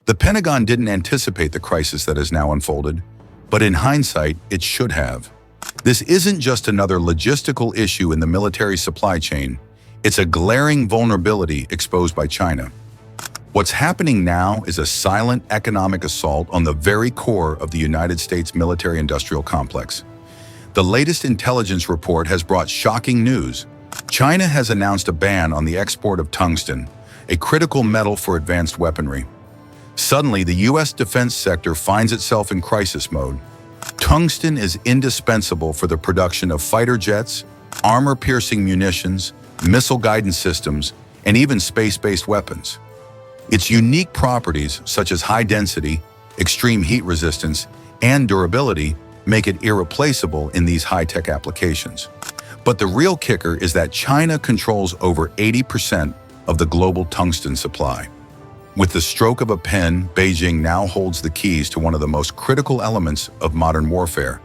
The Pentagon didn't anticipate the crisis that has now unfolded, but in hindsight, it should have. This isn't just another logistical issue in the military supply chain. It's a glaring vulnerability exposed by China. What's happening now is a silent economic assault on the very core of the United States military-industrial complex. The latest intelligence report has brought shocking news. China has announced a ban on the export of tungsten, a critical metal for advanced weaponry. Suddenly, the U.S. defense sector finds itself in crisis mode. Tungsten is indispensable for the production of fighter jets, armor-piercing munitions, missile guidance systems, and even space-based weapons. Its unique properties, such as high density, extreme heat resistance, and durability, make it irreplaceable in these high-tech applications. But the real kicker is that China controls over 80% of the global tungsten supply. With the stroke of a pen, Beijing now holds the keys to one of the most critical elements of modern warfare,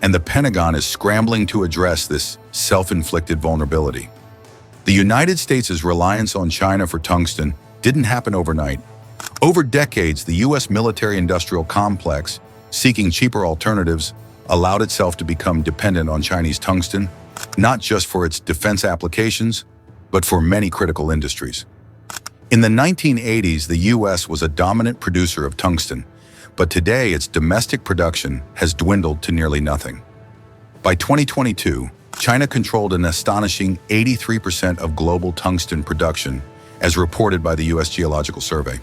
and the Pentagon is scrambling to address this self-inflicted vulnerability. The United States' reliance on China for tungsten didn't happen overnight. Over decades, the U.S. military-industrial complex, seeking cheaper alternatives, allowed itself to become dependent on Chinese tungsten, not just for its defense applications, but for many critical industries. In the 1980s, the U.S. was a dominant producer of tungsten, but today its domestic production has dwindled to nearly nothing. By 2022, China controlled an astonishing 83% of global tungsten production, as reported by the U.S. Geological Survey.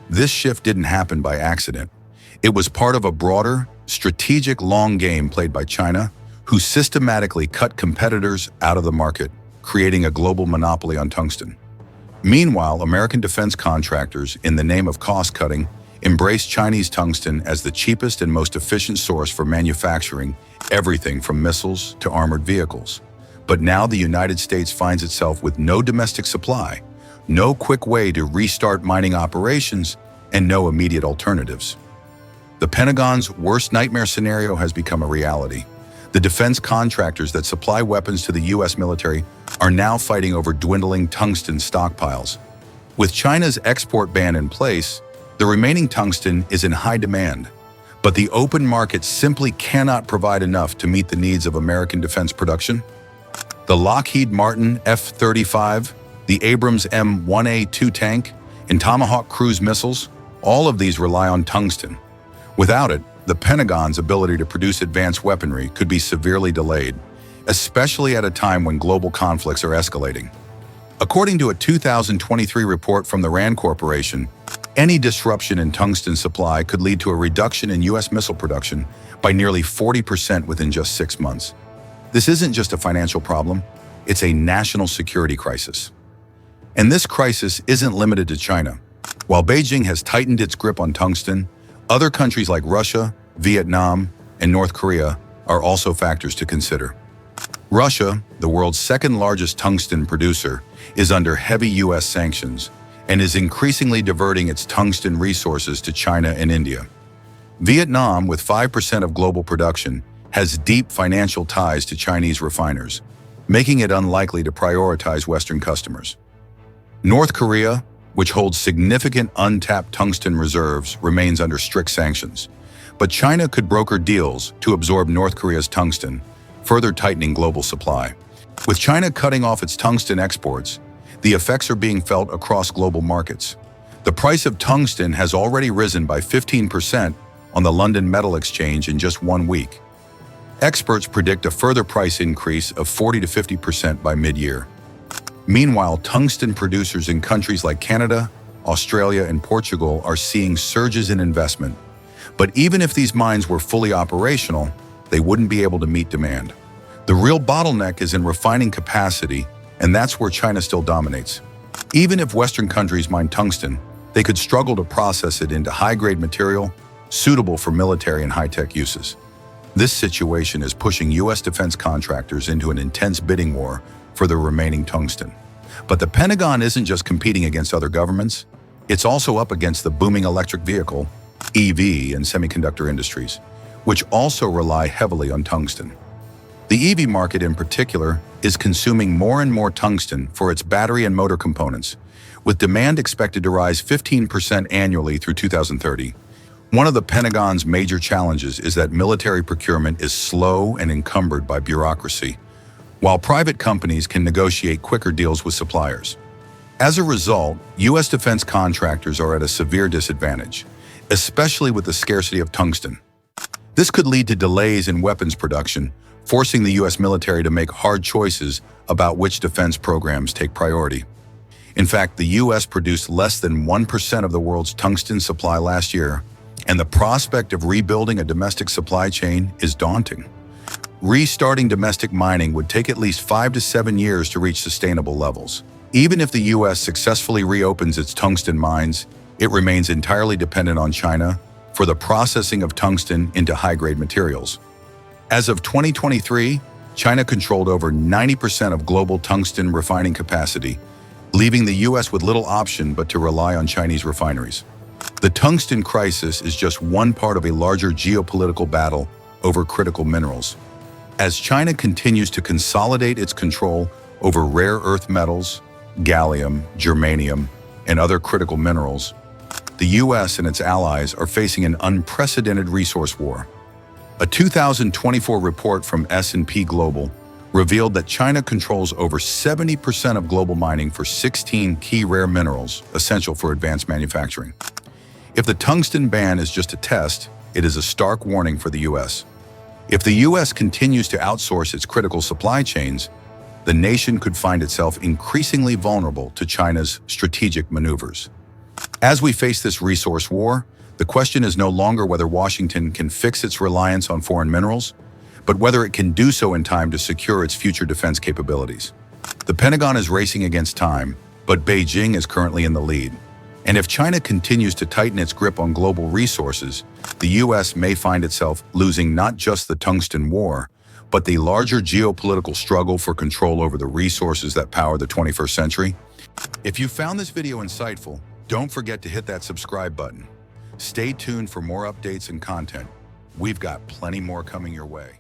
This shift didn't happen by accident. It was part of a broader, strategic long game played by China, who systematically cut competitors out of the market, creating a global monopoly on tungsten. Meanwhile, American defense contractors, in the name of cost-cutting, embraced Chinese tungsten as the cheapest and most efficient source for manufacturing everything from missiles to armored vehicles. But now the United States finds itself with no domestic supply, no quick way to restart mining operations, and no immediate alternatives. The Pentagon's worst nightmare scenario has become a reality. The defense contractors that supply weapons to the U.S. military are now fighting over dwindling tungsten stockpiles. With China's export ban in place, the remaining tungsten is in high demand, but the open market simply cannot provide enough to meet the needs of American defense production. The Lockheed Martin F-35, the Abrams M1A2 tank, and Tomahawk cruise missiles, all of these rely on tungsten. Without it, the Pentagon's ability to produce advanced weaponry could be severely delayed, especially at a time when global conflicts are escalating. According to a 2023 report from the RAND Corporation, any disruption in tungsten supply could lead to a reduction in U.S. missile production by nearly 40% within just 6 months. This isn't just a financial problem, it's a national security crisis. And this crisis isn't limited to China. While Beijing has tightened its grip on tungsten, other countries like Russia, Vietnam, and North Korea are also factors to consider. Russia, the world's second-largest tungsten producer, is under heavy U.S. sanctions and is increasingly diverting its tungsten resources to China and India. Vietnam, with 5% of global production, has deep financial ties to Chinese refiners, making it unlikely to prioritize Western customers. North Korea, which holds significant untapped tungsten reserves, remains under strict sanctions. But China could broker deals to absorb North Korea's tungsten, further tightening global supply. With China cutting off its tungsten exports, the effects are being felt across global markets. The price of tungsten has already risen by 15% on the London Metal Exchange in just 1 week. Experts predict a further price increase of 40 to 50% by mid-year. Meanwhile, tungsten producers in countries like Canada, Australia, and Portugal are seeing surges in investment. But even if these mines were fully operational, they wouldn't be able to meet demand. The real bottleneck is in refining capacity, and that's where China still dominates. Even if Western countries mine tungsten, they could struggle to process it into high-grade material suitable for military and high-tech uses. This situation is pushing U.S. defense contractors into an intense bidding war for the remaining tungsten. But the Pentagon isn't just competing against other governments, it's also up against the booming electric vehicle, EV, and semiconductor industries, which also rely heavily on tungsten. The EV market in particular is consuming more and more tungsten for its battery and motor components, with demand expected to rise 15% annually through 2030. One of the Pentagon's major challenges is that military procurement is slow and encumbered by bureaucracy, while private companies can negotiate quicker deals with suppliers. As a result, U.S. defense contractors are at a severe disadvantage, especially with the scarcity of tungsten. This could lead to delays in weapons production, forcing the U.S. military to make hard choices about which defense programs take priority. In fact, the U.S. produced less than 1% of the world's tungsten supply last year, and the prospect of rebuilding a domestic supply chain is daunting. Restarting domestic mining would take at least 5 to 7 years to reach sustainable levels. Even if the U.S. successfully reopens its tungsten mines, it remains entirely dependent on China for the processing of tungsten into high-grade materials. As of 2023, China controlled over 90% of global tungsten refining capacity, leaving the U.S. with little option but to rely on Chinese refineries. The tungsten crisis is just one part of a larger geopolitical battle over critical minerals. As China continues to consolidate its control over rare earth metals, gallium, germanium, and other critical minerals, the U.S. and its allies are facing an unprecedented resource war. A 2024 report from S&P Global revealed that China controls over 70% of global mining for 16 key rare minerals essential for advanced manufacturing. If the tungsten ban is just a test, it is a stark warning for the U.S. If the U.S. continues to outsource its critical supply chains, the nation could find itself increasingly vulnerable to China's strategic maneuvers. As we face this resource war, the question is no longer whether Washington can fix its reliance on foreign minerals, but whether it can do so in time to secure its future defense capabilities. The Pentagon is racing against time, but Beijing is currently in the lead. And if China continues to tighten its grip on global resources, the U.S. may find itself losing not just the tungsten war, but the larger geopolitical struggle for control over the resources that power the 21st century. If you found this video insightful, don't forget to hit that subscribe button. Stay tuned for more updates and content. We've got plenty more coming your way.